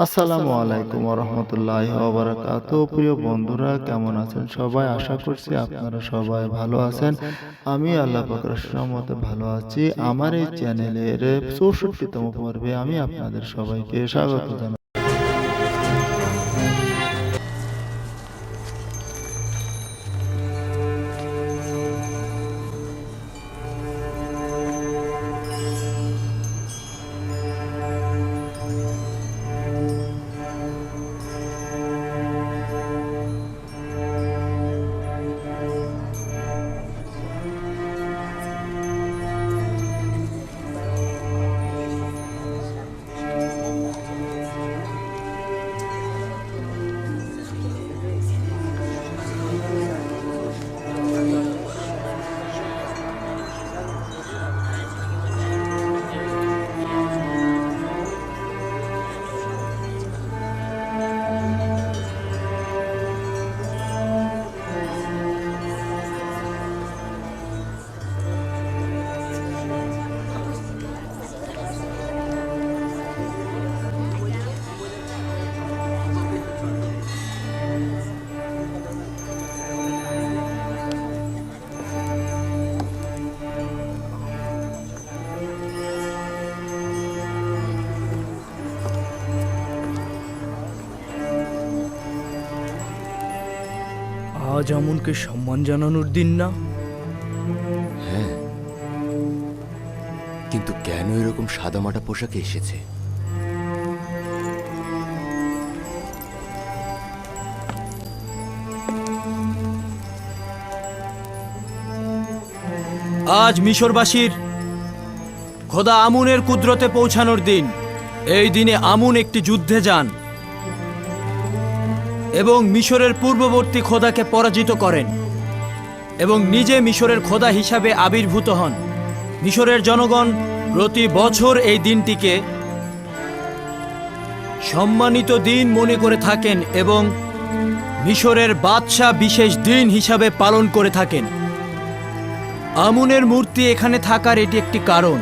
আসসালামু আলাইকুম রহমতুল্লাহি ওয়া বারাকাতুহু। প্রিয় বন্ধুরা, কেমন আছেন সবাই? আশা করছি আপনারা সবাই ভালো আছেন। আমি আল্লাহ পাকের রহমতে ভালো আছি। আমার এই চ্যানেলের ৬৪তম পর্বে আমি আপনাদের সবাইকে স্বাগত জানাই। আজ আমনকে সম্মান জানানোর দিন না? হ্যাঁ, কিন্তু কেন এরকম সাদামাটা পোশাকে এসেছে? আজ মিশরবাসীর খোদা আমুনের কুদরতে পৌঁছানোর দিন। এই দিনে আমুন একটি যুদ্ধে যান এবং মিশরের পূর্ববর্তী খোদাকে পরাজিত করেন এবং নিজে মিশরের খোদা হিসাবে আবির্ভূত হন। মিশরের জনগণ প্রতি বছর এই দিনটিকে সম্মানিত দিন মনে করে থাকেন এবং মিশরের বাদশাহ বিশেষ দিন হিসাবে পালন করে থাকেন। আমুনের মূর্তি এখানে থাকার এটি একটি কারণ।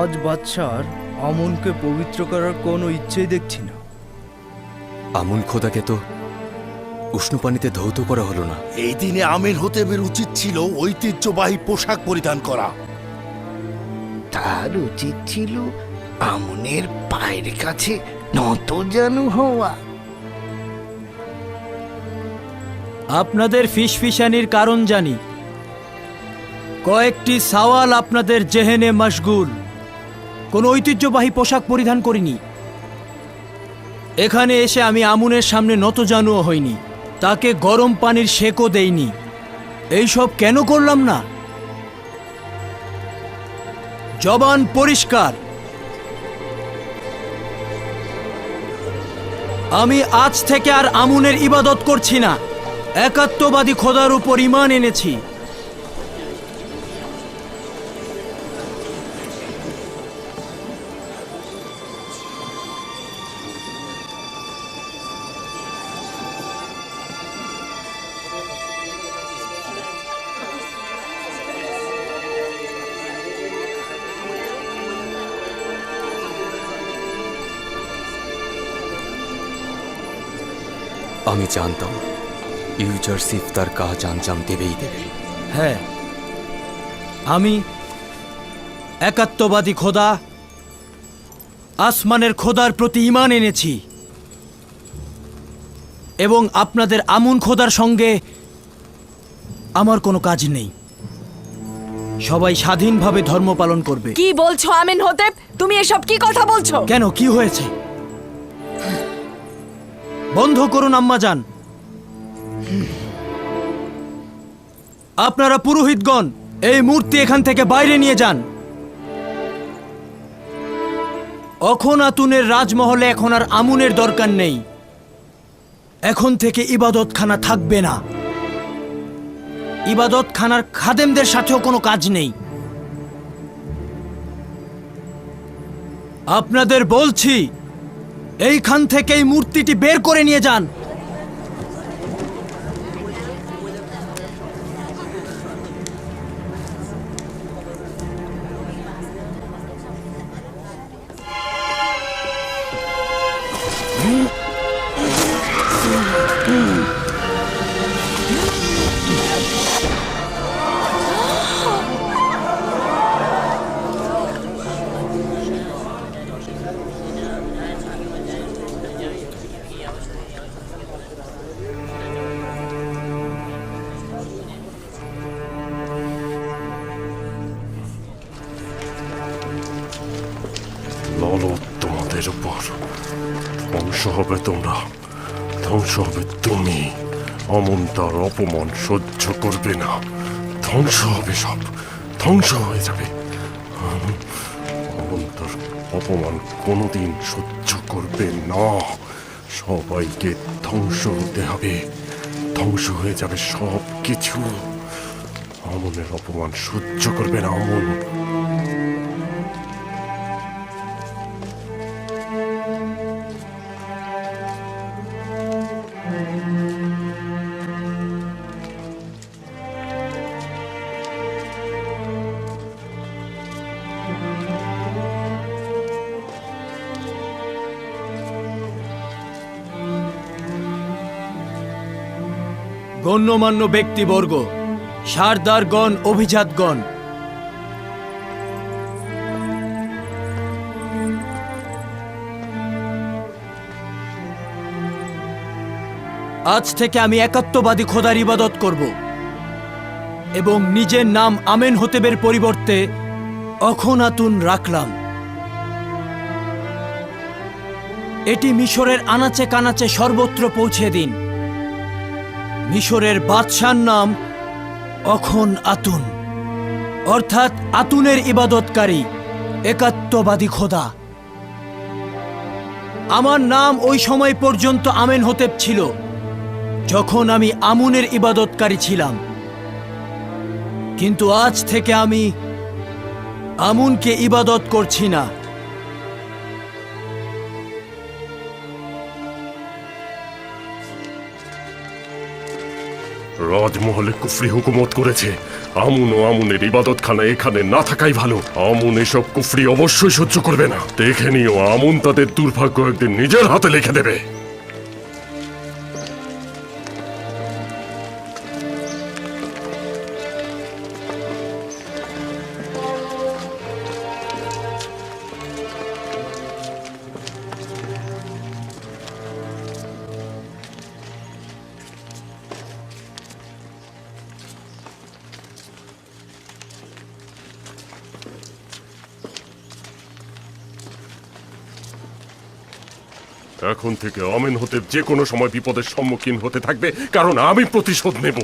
আজ বাদশার আমনকে পবিত্র করার কোনো ইচ্ছেই দেখছি না। আমুন খোদাকে তো উষ্ণ পানিতে ধৌত করা হলো না। এই দিনে আমির হতেবের উচিত ছিল ঐতিহ্যবাহী পোশাক পরিধান করা। তার উচিত ছিল আমনের পায়ের কাছে নতজানু হওয়া। আপনাদের ফিসফিসানির কারণ জানি। কয়েকটি সওয়াল আপনাদের জেহেনে মশগুল। কোনো ঐতিহ্যবাহী পোশাক পরিধান করিনি। এখানে এসে আমি আমুনের সামনে নতজানুও হইনি, তাকে গরম পানির সেকও দেইনি। এইসব কেন করলাম না? জবান পরিষ্কার। আমি আজ থেকে আর আমুনের ইবাদত করছি না। একাত্মবাদী খোদার উপর ঈমান এনেছি। আমি জানতাম ইউজারসিফ তার কাজ আঞ্জাম দেবেই দেবে। হ্যাঁ, আমি একাত্মবাদী খোদা আসমানের খোদার প্রতি ঈমান এনেছি এবং আপনাদের আমুন খোদার সঙ্গে আমার কোনো কাজ নেই। সবাই স্বাধীনভাবে ধর্ম পালন করবে। কি বলছো আমিন হতেব? তুমি এসব কি কথা বলছো? কেন, কি হয়েছে? বন্ধ করুন আম্মাজান। আপনারা পুরোহিতগণ এই মূর্তি এখান থেকে বাইরে নিয়ে যান। অখনাতুনের রাজমহলে এখন আর আমুনের দরকার নেই। এখন থেকে ইবাদতখানা থাকবে না। ইবাদতখানার খাদেমদের সাথেও কোনো কাজ নেই। আপনাদের বলছি এইখান থেকে এই মূর্তিটি বের করে নিয়ে যান। লালত তোমাদের উপর ধ্বংস হবে, তোমরা ধ্বংস হবে। তুমি অমন তার অপমান সহ্য করবে না, ধ্বংস হবে, সব ধ্বংস হয়ে যাবে। অমন তার অপমান কোনোদিন সহ্য করবে না, সবাইকে ধ্বংস হতে হবে, ধ্বংস হয়ে যাবে সব কিছু। অমনের অপমান সহ্য করবে না অমন। গণ্যমান্য ব্যক্তিবর্গ, সারদারগণ, অভিজাতগণ, আজ থেকে আমি একাত্মবাদী খোদার ইবাদত করব এবং নিজের নাম আমেনহোতেবের পরিবর্তে অখনাতুন রাখলাম। এটি মিশরের আনাচে কানাচে সর্বত্র পৌঁছে দিন। মিশরের বাদশার নাম অখন আতুন, অর্থাৎ আতুনের ইবাদতকারী, একাত্মবাদী খোদা। আমার নাম ওই সময় পর্যন্ত আমেনহোতেব ছিল যখন আমি আমুনের ইবাদতকারী ছিলাম, কিন্তু আজ থেকে আমি আমুনকে ইবাদত করছি না। রাজমহলে কুফরি হুকুমত করেছে, আমুন ও আমুনের ইবাদতখানা এখানে না থাকাই ভালো। আমুন এসব কুফরি অবশ্যই সহ্য করবে না। দেখে নিও, আমুন তাদের দুর্ভাগ্য একদিন নিজের হাতে লিখে দেবে। এখন থেকে আমেনহোতেব যে কোনো সময় বিপদের সম্মুখীন হতে থাকবে, কারণ আমি প্রতিশোধ নেব।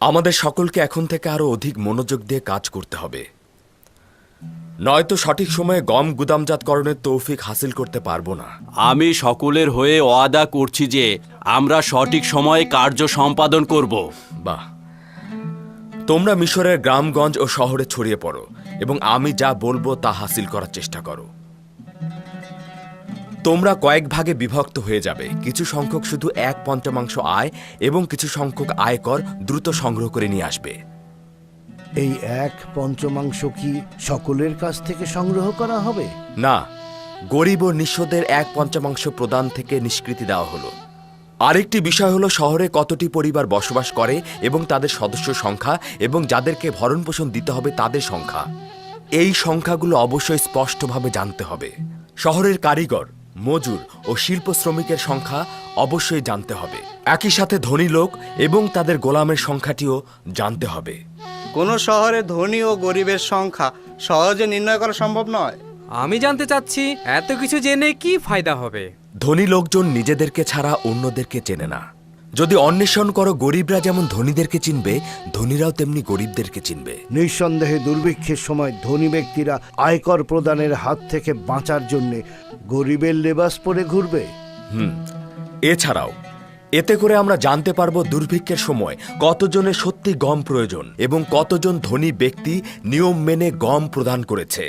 আমাদের সকলকে এখন থেকে আরো অধিক মনোযোগ দিয়ে কাজ করতে হবে, নয়তো সঠিক সময়ে গম গুদামজাতকরণের তৌফিক হাসিল করতে পারবো না। আমি সকলের হয়ে ওয়াদা করছি যে আমরা সঠিক সময়ে কার্য সম্পাদন করব। বাহ, তোমরা মিশরের গ্রামগঞ্জ ও শহরে ছড়িয়ে পড়ো এবং আমি যা বলবো তা হাসিল করার চেষ্টা করো। তোমরা কয়েক ভাগে বিভক্ত হয়ে যাবে। কিছু সংখ্যক শুধু 1/5 আয় এবং কিছু সংখ্যক আয়কর দ্রুত সংগ্রহ করে নিয়ে আসবে। এই 1/5 কি সকলের কাছ থেকে সংগ্রহ করা হবে? না, গরিব ও নিঃস্বদের 1/5 প্রদান থেকে নিষ্কৃতি দেওয়া হলো। আরেকটি বিষয় হলো শহরে কতটি পরিবার বসবাস করে এবং তাদের সদস্য সংখ্যা এবং যাদেরকে ভরণ পোষণ দিতে হবে তাদের সংখ্যা। এই সংখ্যাগুলো অবশ্যই স্পষ্টভাবে জানতে হবে। শহরের কারিগর মজুর ও শিল্প শ্রমিকের সংখ্যা অবশ্যই জানতে হবে। একই সাথে ধনী লোক এবং তাদের গোলামের সংখ্যাটিও জানতে হবে। কোনো শহরে ধনী ও গরিবের সংখ্যা সহজে নির্ণয় করা সম্ভব নয়। আমি জানতে চাচ্ছি এত কিছু জেনে কি ফায়দা হবে? ধনী লোকজন নিজেদেরকে ছাড়া অন্যদেরকে চেনে না। যদি অন্বেষণ করো গরিবরা যেমন ধনীদেরকে চিনবে, ধনীরাও তেমনি গরিবদেরকে চিনবে। নিঃসন্দেহে দুর্ভিক্ষের সময় ধনী ব্যক্তিরা আয়কর প্রদানের হাত থেকে বাঁচার জন্য গরিবের লেবাস পরে ঘুরবে। এছাড়াও এতে করে আমরা জানতে পারবো দুর্ভিক্ষের সময় কতজনের সত্যি গম প্রয়োজন এবং কতজন ধনী ব্যক্তি নিয়ম মেনে গম প্রদান করেছে।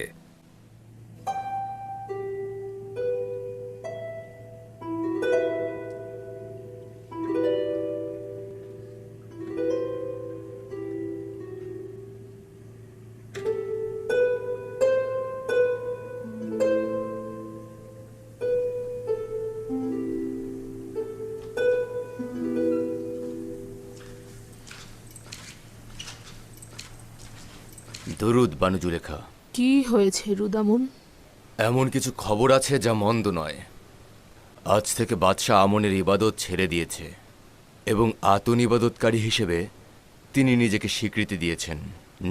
দরুদ বানু জুলেখা। কি হয়েছে রুদামুন? এমন কিছু খবর আছে যা মন্দ নয়। আজ থেকে বাদশাহ আমনের ইবাদত ছেড়ে দিয়েছে এবং আতুন ইবাদতকারী হিসেবে তিনি নিজেকে স্বীকৃতি দিয়েছেন।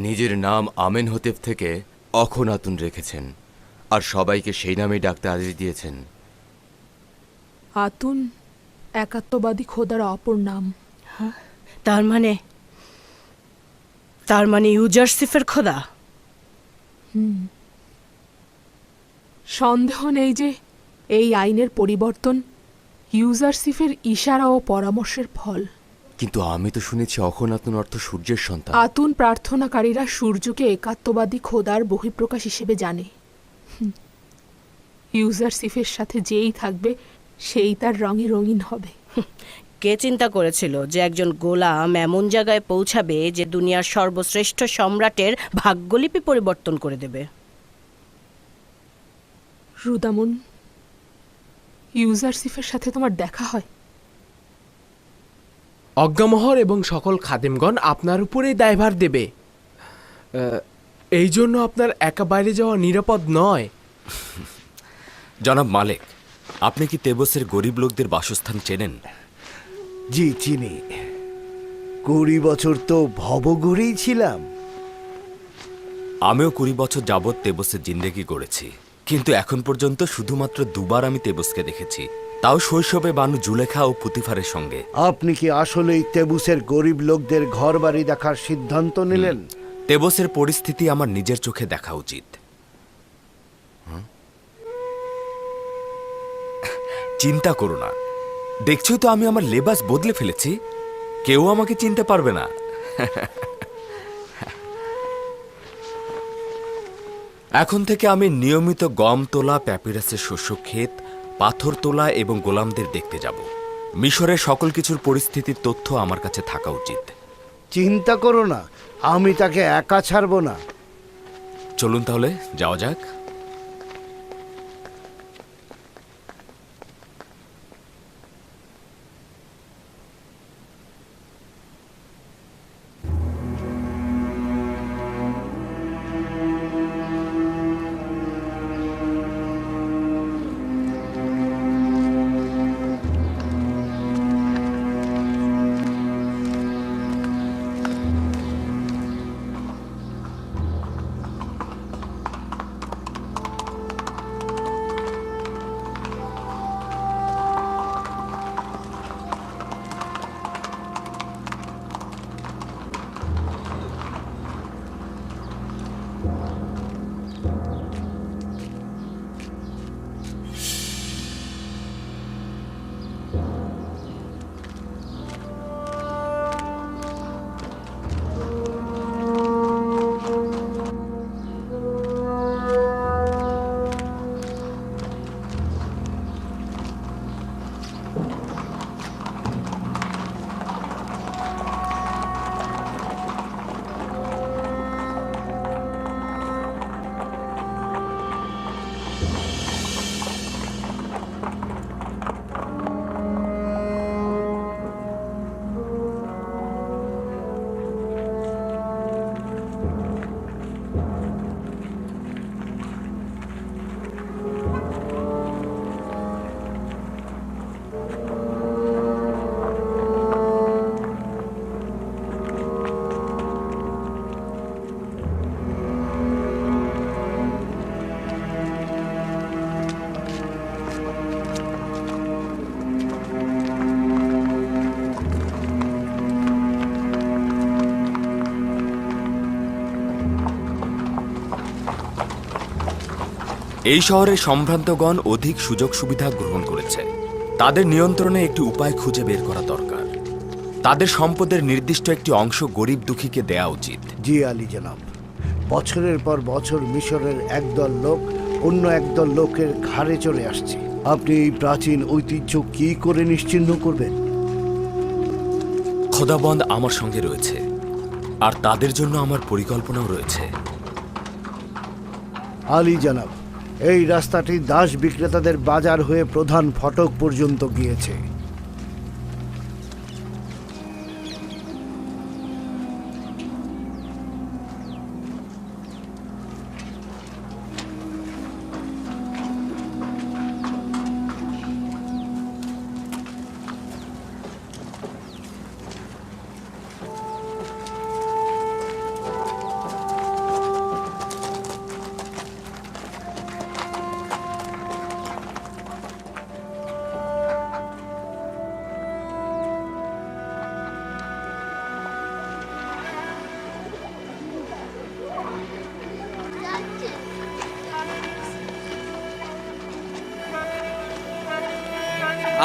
নিজের নাম আমেন হতেফ থেকে অখনাতুন রেখেছেন আর সবাইকে সেই নামেই ডাকতে আদেশ দিয়েছেন। আতুন একাত্মবাদী খোদার অপর নাম। তার মানে ইউজারসিফের খোদা? সন্দেহ নেই যে এই আইনের পরিবর্তন ইউজারসিফের ইশারা ও পরামর্শের ফল। কিন্তু আমি তো শুনেছি অখনাতুন অর্থ সূর্যের সন্তান। আতুন প্রার্থনাকারীরা সূর্যকে একাত্মবাদী খোদার বহিঃপ্রকাশ হিসেবে জানে। ইউজারসিফের সাথে যেই থাকবে সেই তার রঙে রঙিন হবে। কে চিন্তা করেছিল যে একজন গোলাম এমন জায়গায় পৌঁছাবে যে দুনিয়ার সর্বশ্রেষ্ঠ সম্রাটের ভাগ্যলিপি পরিবর্তন করে দেবে? রুদামুন, ইউজারসিফের সাথে তোমার দেখা হয়? অজ্ঞামহর এবং সকল খাদেমগণ আপনার উপরেই দায়ভার দেবে। এই জন্য আপনার একা বাইরে যাওয়া নিরাপদ নয়। জনাব মালিক, আপনি কি তেবসের গরিব লোকদের বাসস্থান চেনেন? জি চিনি। 20 বছর তো ভবঘুরেই ছিলাম। আমিও 20 বছর যাবৎ তেবসের জিন্দেগি গড়েছি, কিন্তু এখন পর্যন্ত শুধুমাত্র দুবার আমি তেবসকে দেখেছি, তাও শৈশবে বানু জুলেখা ও পুতিফারের সঙ্গে। আপনি কি আসলেই তেবুসের গরিব লোকদের ঘর বাড়ি দেখার সিদ্ধান্ত নিলেন? তেবসের পরিস্থিতি আমার নিজের চোখে দেখা উচিত। চিন্তা করো না, দেখছো তো আমি আমার লেবাস বদলে ফেলেছি, কেউ আমাকে চিনতে পারবে না। এখন থেকে আমি নিয়মিত গম তোলা, প্যাপিরাসের শস্য ক্ষেত, পাথর তোলা এবং গোলামদের দেখতে যাব। মিশরের সকল কিছুর পরিস্থিতির তথ্য আমার কাছে থাকা উচিত। চিন্তা করো না, আমি তাকে একা ছাড়ব না। চলুন তাহলে যাওয়া যাক। এই শহরের সম্ভ্রান্তগণ অধিক সুযোগ সুবিধা গ্রহণ করেছে। তাদের নিয়ন্ত্রণে একটি উপায় খুঁজে বের করা দরকার। তাদের সম্পদের নির্দিষ্ট একটি অংশ গরিব দুঃখীকে দেয়া উচিত। জি আলী জনাব, বছরের পর বছর মিশরের একদল লোক অন্য একদল লোকের ঘাড়ে চলে আসছে। আপনি এই প্রাচীন ঐতিহ্য কি করে নিশ্চিহ্ন করবেন? খোদাবন্দ আমার সঙ্গে রয়েছে, আর তাদের জন্য আমার পরিকল্পনাও রয়েছে। আলী জনাব, এই রাস্তাটি দাস বিক্রেতাদের বাজার হয়ে প্রধান ফটক পর্যন্ত গিয়েছে।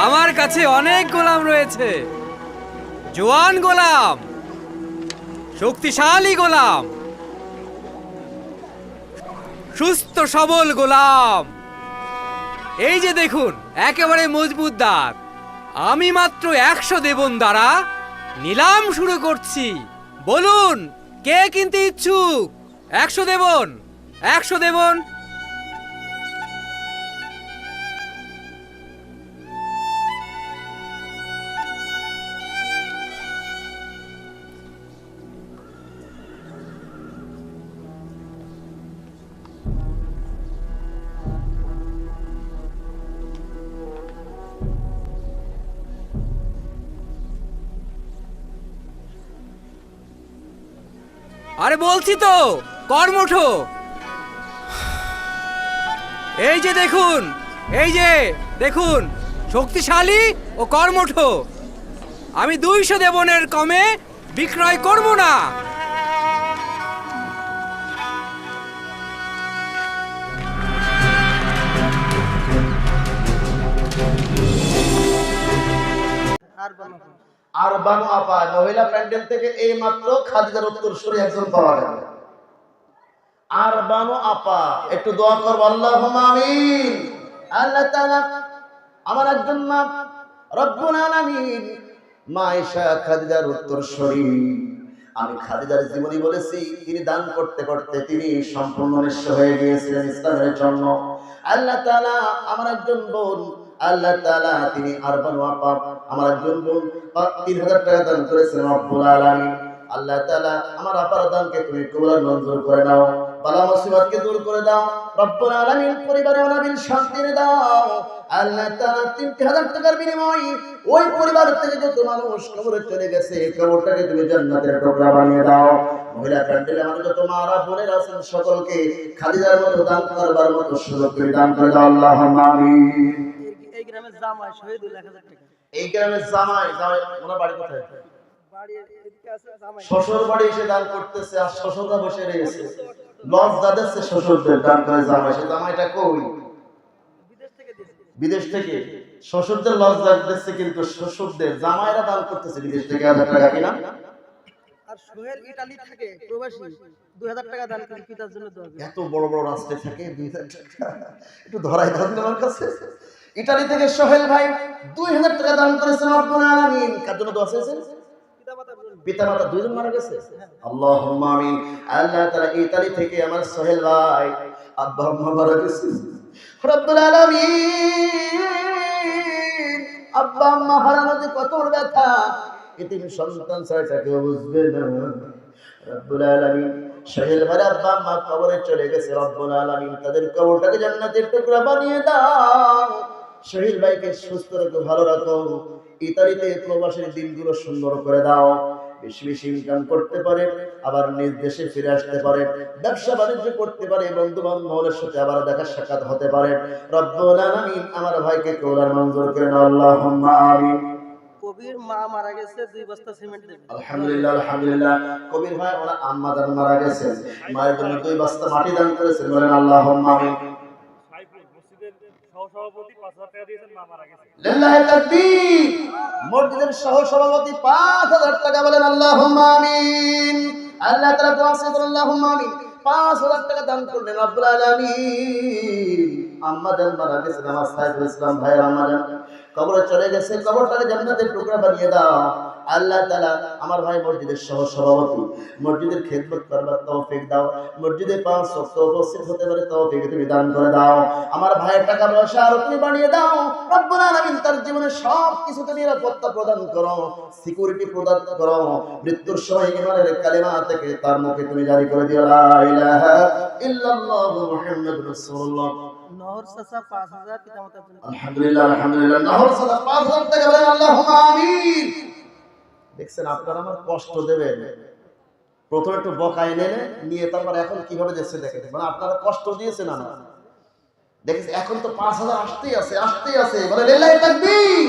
আমার কাছে অনেক গোলাম রয়েছে, জোয়ান গোলাম, শক্তিশালী গোলাম, সুস্থ সবল গোলাম। এই যে দেখুন, একেবারে মজবুত দাঁত। আমি মাত্র 100 দেবন দ্বারা নিলাম শুরু করছি। বলুন, কে কিনতে ইচ্ছুক? 100 দেবন, 100 দেবন। আরে বলছি তো, কর্মঠ। এই যে দেখুন, এই যে দেখুন, শক্তিশালী ও কর্মঠ। আমি 200 দেবনের কমে বিক্রয় করব না। আর বানু আপা মহিলা প্যান্ডেল থেকে এই মাত্র খাদিজার উত্তরসূরি একজন পাওয়া গেল। আর বানু আপা, একটু দোয়া করবো, আল্লাহুম্মা আমিন। আল্লাহ তাআলা আমার একজন মা রব্বুল আলামিন মা আয়েশা খাদিজার উত্তরসূরি। আমি খাদিজার জীবনী বলেছি, তিনি দান করতে করতে তিনি সম্পূর্ণ নিঃস্ব হয়ে গিয়েছিলেন ইসলামের জন্য। আল্লাহ তাআলা আমার একজন বোন, আল্লাহ তাআলা তিনি আরবানু আপা আমার একজন বোন 3000 টাকা দান করেছেন রব্বুল আলামিন। আল্লাহ তাআলা আমার আপার দানকে তুমি কবুল মঞ্জুর করে নাও, বালা মুসিবতকে দূর করে দাও রব্বুল আলামিন। পরিবারে অনাবিল শান্তি দাও আল্লাহ তাআলা। 3000 টাকার বিনিময়ে ওই পরিবার থেকে যত মানুষ কবরে চলে গেছে, কবরটাকে তুমি জান্নাতের টুকরা বানিয়ে দাও। মহিলা প্যান্ডেলে আমাদের যত মারা বোনেরা আছেন সকলকে খাদিজার মতো দান করবার মতো সুযোগ তুমি দান করে দাও, আল্লাহুম্মা আমিন। এই গ্রামের জামাই শহীদুল 1000 টাকা। এই গ্রামের জামাই ওনার বাড়ি কোথায়? শ্বশুর বাড়ি এসে দান করতেছে, আর শ্বশুররা বসে রয়েছে, লজ যাচ্ছে শ্বশুরদের দান করে জামাই। সে জামাইটা কই? বিদেশ থেকে। শ্বশুরদের লজ যাচ্ছে, কিন্তু শ্বশুরদের জামাইরা দান করতেছে বিদেশ থেকে 1000 টাকা কিনা। আর সোহেল ইতালি থাকে প্রবাসী, 2000 টাকা দান করে পিতার জন্য দোয়া করে। এত বড় বড় রাস্তা থাকে 2000 টাকা একটু ধরাই দাও আমার কাছে। ইতালি থেকে সোহেল ভাই 2000 টাকা দান করেছেন রব্বুল আলামিন। কার জন্য দোয়া করেছেন? পিতামাতা দুইজন মারা গেছে। আল্লাহুম্মা আমিন। আল্লাহ তাআলা ইতালি থেকে আমার সোহেল ভাই আব্বা আম্মা মারা গেছে রব্বুল আলামিন। আব্বা আম্মা হারানোতে কত ব্যথা, এতিম সন্তান ছাড়া কেউ বুঝবে না রব্বুল আলামিন। সোহেল ভাই আব্বা আম্মা কবরে চলে গেছে রব্বুল আলামিন, তাদের কবরটাকে জান্নাতের টুকরা বানিয়ে দাও। সোহেল ভাইকে সুস্থ রাখো, ভালো রাখো। ইতালিতে প্রবাসের দিনগুলো সুন্দর করে দাও, বেশি বেশি ইনকাম করতে পারে, আবার নিজ দেশে ফিরে আসতে পারে, ব্যবসা বাণিজ্য করতে পারে, বন্ধু বান্ধবের সাথে আবার দেখা সাক্ষাৎ হতে পারে রব্বুল আলামিন। আমার ভাইকে কবুল মঞ্জুর করে নাও, আল্লাহুম্মা আমিন। কবির মা মারা গেছে, 2 বস্তা সিমেন্ট দেবে। আলহামদুলিল্লাহ আলহামদুলিল্লাহ। কবির ভাই ওনার আম্মা জান মারা গেছেন, মায়ের জন্য 2 বস্তা মাটি দান করেছেন, বলেন আল্লাহুম্মা আমিন। লিল্লাহি তাকবীর। মসজিদের সহসভাপতি 5000 টাকা বলেন আল্লাহুম্মা আমিন। আল্লাহ তাআলা দোয়া করেন আল্লাহুম্মা আমিন। 5000 টাকা দান করলেন রব্বুল আলামিন। আম্মাজান মারা গেছেন আমার সাইফুল ইসলাম ভাইয়ের আম্মাজান কবরে চলে গেছে, কবরটাকে জান্নাতের টুকরা বানিয়ে দাও আল্লাহ তাআলা। আমার ভাই মসজিদের সহসভাপতি, মসজিদের খেদমত করবার তৌফিক দাও, মসজিদে 5 ওয়াক্ত উপস্থিত হতে পারে তৌফিক তুমি দান করে দাও। আমার ভাইয়ের টাকা পয়সা আরো তুমি বাড়িয়ে দাও রব্বুল আলামিন। তার জীবনে সব কিছুতে নিরাপত্তা প্রদান করো, সিকিউরিটি প্রদান করো। মৃত্যুর সময় ইমানের কালেমা থেকে তার মুখে তুমি জারি করে দিও লা ইলাহা ইল্লাল্লাহু মুহাম্মাদুর রাসূলুল্লাহ। নহর চাচা 5000 পিতামাতার জন্য। আলহামদুলিল্লাহ আলহামদুলিল্লাহ। নহর চাচা 5000 টাকা বলেন আল্লাহুম্মা আমিন। দেখছেন আপনারা আমার কষ্ট দেবেন, প্রথমে একটু বকায় নিয়ে তারপর এখন কিভাবে দিচ্ছে দেখেন, মানে আপনারা কষ্ট দিয়েছেন আমার দেখেছেন। এখন তো 5000 আসতেই আছে বলে লিল্লাহি তাকবীর।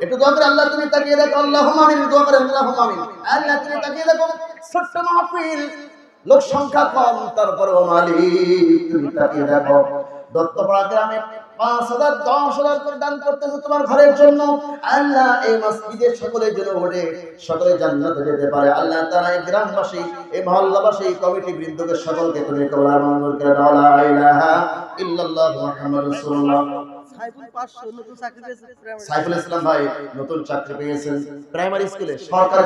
একটু দোয়া করে আল্লাহ তুমি তাকিয়ে দেখো, আল্লাহুম্মা আমিন। দোয়া করে আল্লাহুম্মা আমিন। আল্লাহ তুমি তাকিয়ে দেখো, ছোট্ট মাহফিল, লোক সংখ্যা কম, তারপরেও মালিক তুমি তাকিয়ে দেখো। দত্তপাড়া গ্রামে 5000 10,000 করে দান করতেছে তোমার ঘরের জন্য। আল্লাহ এই মসজিদের সকলের জন্য ওঠে, সকলে জান্নাতে যেতে পারে। আল্লাহ তাআলা এই গ্রামবাসী, এই মহল্লাবাসী, কমিটি বৃন্দকে সকলকে তুমি কবুল মঞ্জুর করে দাও। লা ইলাহা ইল্লাল্লাহু মুহাম্মাদুর রাসূলুল্লাহ। সাইফুল 500 নতুন চাকরি পেয়েছে। সাইফুল ইসলাম ভাই নতুন চাকরি পেয়েছেন প্রাইমারি স্কুলে, সরকারি